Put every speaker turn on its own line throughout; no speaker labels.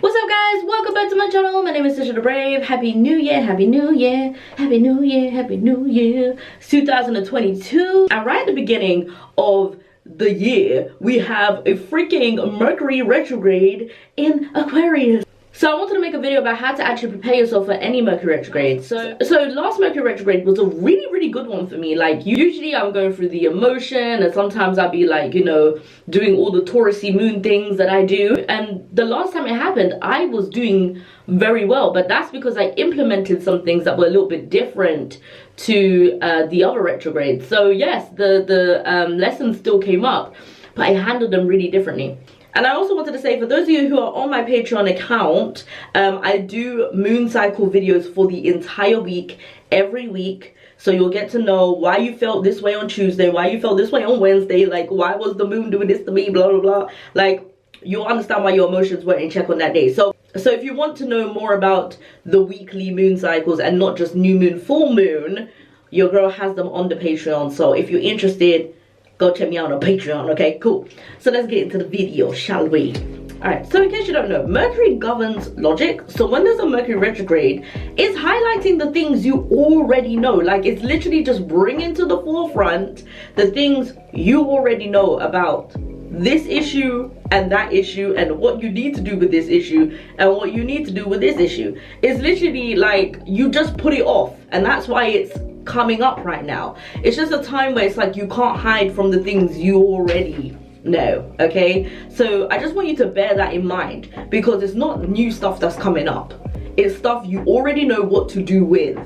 What's up guys, welcome back to my channel. My name is TishaTheBrave. Happy new year, happy new year, happy new year, happy new year. It's 2022, and right at the beginning of the year we have a freaking Mercury retrograde in Aquarius. So I wanted to make a video about how to actually prepare yourself for any Mercury retrograde. So last Mercury retrograde was a really good one for me. Like, usually I'm going through the emotion, and sometimes I'll be like, you know, doing all the Taurusy moon things that I do. And the last time it happened, I was doing very well, but that's because I implemented some things that were a little bit different to the other retrogrades. So yes, the lessons still came up, but I handled them really differently. And I also wanted to say, for those of you who are on my Patreon account, I do moon cycle videos for the entire week, every week. So you'll get to know why you felt this way on Tuesday, why you felt this way on Wednesday, like why was the moon doing this to me, blah, blah, blah. Like, you'll understand why your emotions weren't in check on that day. So if you want to know more about the weekly moon cycles and not just new moon, full moon, your girl has them on the Patreon. So if you're interested, go check me out on Patreon. Okay, cool. So let's get into the video, shall we? Alright, so in case you don't know, Mercury governs logic. So when there's a Mercury retrograde, it's highlighting the things you already know. Like, it's literally just bringing to the forefront the things you already know about this issue and that issue, and what you need to do with this issue and what you need to do with this issue. It's literally like you just put it off, and that's why it's coming up right now. It's just a time where it's like you can't hide from the things you already know. Okay, so I just want you to bear that in mind, because it's not new stuff that's coming up. It's stuff you already know what to do with,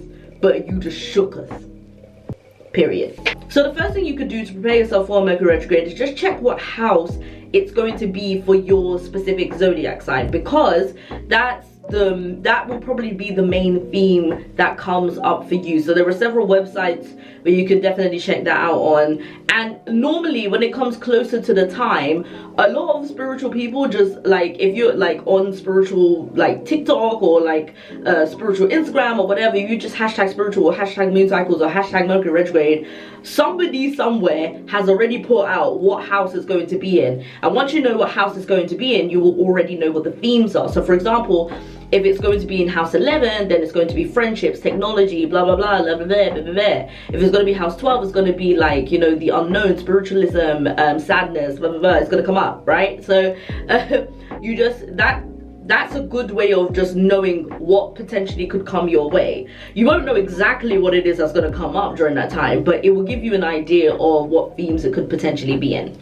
but you just shook us. Period. So the first thing you could do to prepare yourself for a Mercury retrograde is just check what house it's going to be for your specific zodiac sign, because that will probably be the main theme that comes up for you. So there are several websites where you can definitely check that out on. And normally when it comes closer to the time, a lot of spiritual people just, like, if you're like on spiritual like TikTok or like spiritual Instagram or whatever, you just hashtag spiritual or hashtag moon cycles or hashtag Mercury retrograde, somebody somewhere has already put out what house it's going to be in. And once you know what house it's going to be in, you will already know what the themes are. So for example, if it's going to be in house 11, then it's going to be friendships, technology, blah blah blah, blah blah blah blah blah. If it's going to be house 12, it's going to be like, you know, the unknown, spiritualism, sadness, blah blah blah. It's going to come up, right? So you just, that's a good way of just knowing what potentially could come your way. You won't know exactly what it is that's going to come up during that time, but it will give you an idea of what themes it could potentially be in.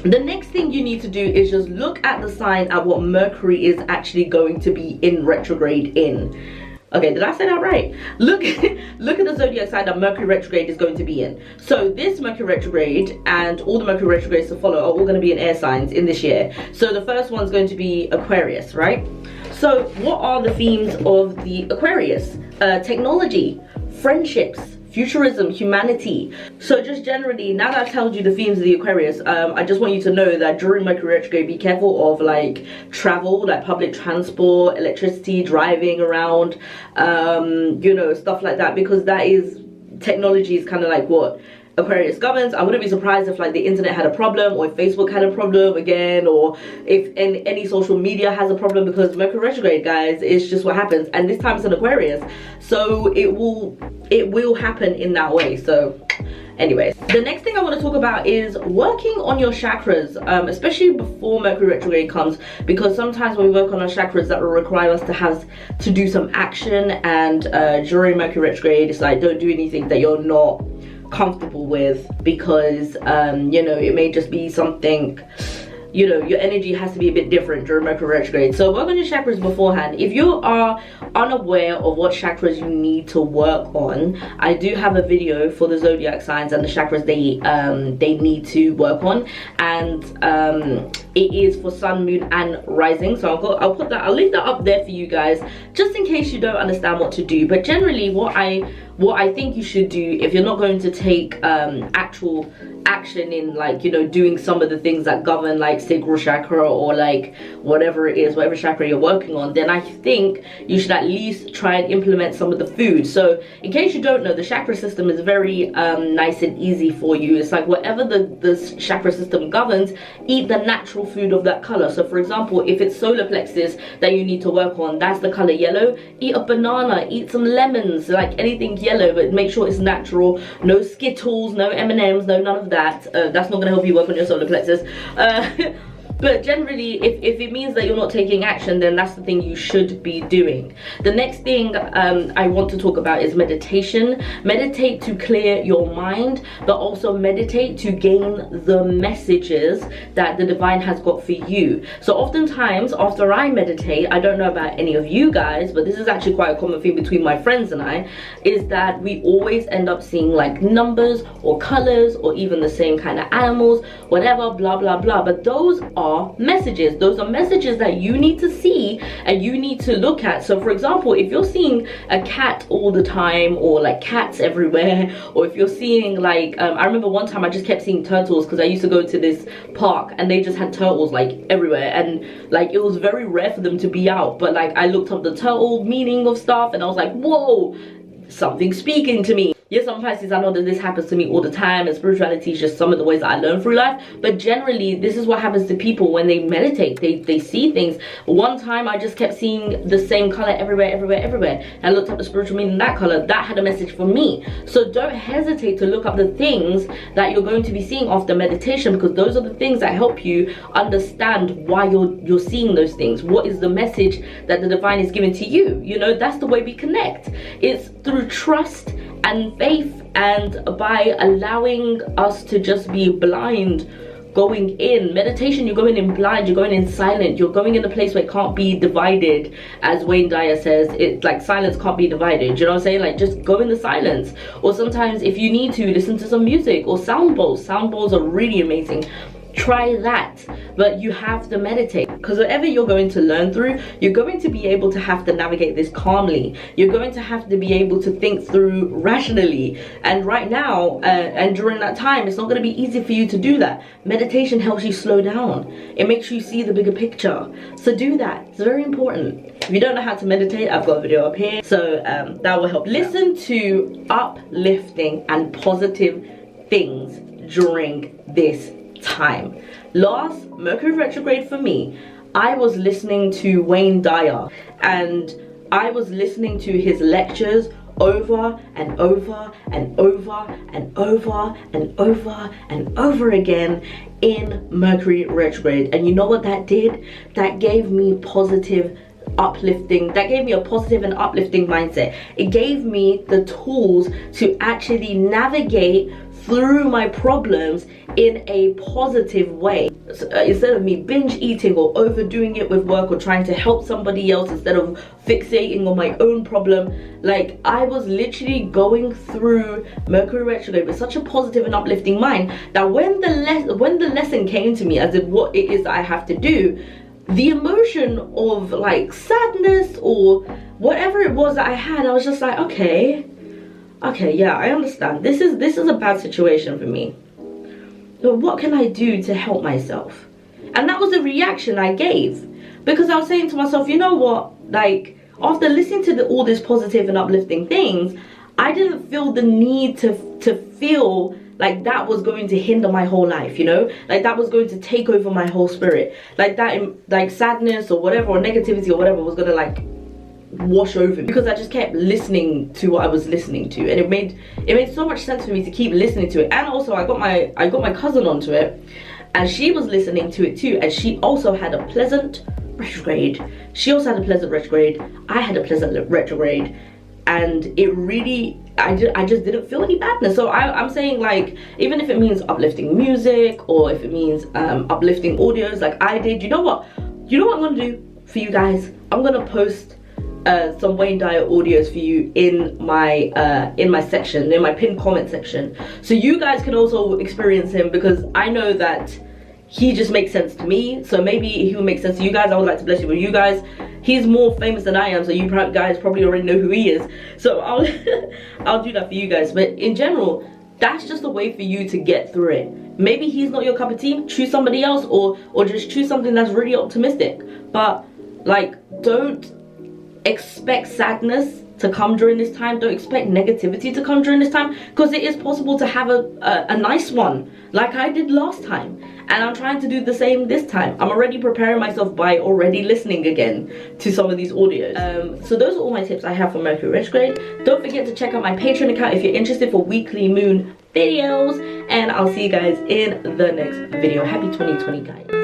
The next thing you need to do is just look at the sign at what Mercury is actually going to be in retrograde in. Okay, did I say that right? Look at the zodiac sign that Mercury retrograde is going to be in. So this Mercury retrograde and all the Mercury retrogrades to follow are all going to be in air signs in this year. So the first one's going to be Aquarius, right? So what are the themes of the Aquarius? Technology, friendships, futurism, humanity. So just generally, now that I've told you the themes of the Aquarius, I just want you to know that during Mercury retrograde, be careful of like travel, like public transport, electricity, driving around, you know, stuff like that, because that is, technology is kind of like what Aquarius governs. I wouldn't be surprised if like the internet had a problem, or if Facebook had a problem again, or if any social media has a problem, because Mercury retrograde, guys, is just what happens. And this time it's an Aquarius, so it will happen in that way. So anyways, the next thing I want to talk about is working on your chakras, especially before Mercury retrograde comes, because sometimes when we work on our chakras, that will require us to have to do some action. And during Mercury retrograde, it's like, don't do anything that you're not comfortable with, because you know, it may just be something, you know, your energy has to be a bit different during Mercury retrograde. So work on your chakras beforehand. If you are unaware of what chakras you need to work on, I do have a video for the zodiac signs and the chakras they need to work on, and it is for sun, moon and rising. So I'll leave that up there for you guys, just in case you don't understand what to do. But generally what I think you should do, if you're not going to take actual action in, like, you know, doing some of the things that govern like like sacral chakra or like whatever it is, whatever chakra you're working on, then I think you should at least try and implement some of the food. So in case you don't know, the chakra system is very nice and easy for you. It's like whatever the chakra system governs, eat the natural food of that color. So for example, if it's solar plexus that you need to work on, that's the color yellow, eat a banana, eat some lemons, like anything yellow, but make sure it's natural. No Skittles, no M&Ms, no none of that. That's not going to help you work on your solar plexus. But generally, if it means that you're not taking action, then that's the thing you should be doing. The next thing I want to talk about is meditation. Meditate to clear your mind, but also meditate to gain the messages that the divine has got for you. So oftentimes after I meditate, I don't know about any of you guys, but this is actually quite a common thing between my friends and I, is that we always end up seeing like numbers or colors or even the same kind of animals, whatever, blah blah blah. But those are messages. Those are messages that you need to see and you need to look at. So for example, if you're seeing a cat all the time, or like cats everywhere, or if you're seeing like I remember one time I just kept seeing turtles because I used to go to this park and they just had turtles like everywhere, and like it was very rare for them to be out, but like I looked up the turtle meaning of stuff and I was like, whoa, something's speaking to me. Yes, some Pisces, I know that this happens to me all the time, and spirituality is just some of the ways that I learn through life. But generally, this is what happens to people when they meditate. They see things. One time, I just kept seeing the same color everywhere, everywhere, everywhere. And I looked up the spiritual meaning of that color. That had a message for me. So don't hesitate to look up the things that you're going to be seeing after meditation, because those are the things that help you understand why you're seeing those things. What is the message that the divine is giving to you? You know, that's the way we connect. It's through trust and faith, and by allowing us to just be blind going in. Meditation, you're going in blind, you're going in silent, you're going in a place where it can't be divided. As Wayne Dyer says, it's like silence can't be divided. You know what I'm saying? Like just go in the silence. Or sometimes if you need to, listen to some music or sound bowls. Sound bowls are really amazing. Try that, but you have to meditate, because whatever you're going to learn through, you're going to be able to have to navigate this calmly. You're going to have to be able to think through rationally, and right now and during that time, it's not going to be easy for you to do that. Meditation helps you slow down. It makes you see the bigger picture. So do that. It's very important. If you don't know how to meditate, I've got a video up here, so that will help. Listen to uplifting and positive things during this time. Last Mercury retrograde for me, I was listening to Wayne Dyer, and I was listening to his lectures over and over and over and over and over and over again in Mercury retrograde. And you know what that did? That gave me positive uplifting, that gave me a positive and uplifting mindset. It gave me the tools to actually navigate through my problems in a positive way. So, instead of me binge eating or overdoing it with work or trying to help somebody else instead of fixating on my own problem, like I was literally going through Mercury retrograde with such a positive and uplifting mind that when the lesson came to me as in what it is that I have to do, the emotion of like sadness or whatever it was that I had, I was just like, okay, yeah, I understand. This is a bad situation for me. So what can I do to help myself? And that was the reaction I gave, because I was saying to myself, you know what? Like after listening to all this positive and uplifting things, I didn't feel the need to feel like that was going to hinder my whole life, you know, like that was going to take over my whole spirit, like that, like sadness or whatever, or negativity or whatever was gonna like wash over me, because I just kept listening to what I was listening to, and it made so much sense for me to keep listening to it. And also I got my cousin onto it, and she was listening to it too, and she also had a pleasant retrograde. She also had a pleasant retrograde. I had a pleasant retrograde, and it really, I just didn't feel any badness. So I'm saying, like, even if it means uplifting music or if it means uplifting audios like I did, you know what I'm gonna do for you guys? I'm gonna post some Wayne Dyer audios for you in my section, in my pinned comment section, so you guys can also experience him, because I know that he just makes sense to me, so maybe he will make sense to you guys. I would like to bless you with you guys. He's more famous than I am, so you guys probably already know who he is, so I'll I'll do that for you guys. But in general, that's just a way for you to get through it. Maybe he's not your cup of tea, choose somebody else, or just choose something that's really optimistic. But like, don't expect sadness to come during this time. Don't expect negativity to come during this time, because it is possible to have a nice one like I did last time, and I'm trying to do the same this time. I'm already preparing myself by already listening again to some of these audios. So those are all my tips I have for Mercury retrograde. Don't forget to check out my Patreon account if you're interested for weekly moon videos, and I'll see you guys in the next video. Happy 2020, guys.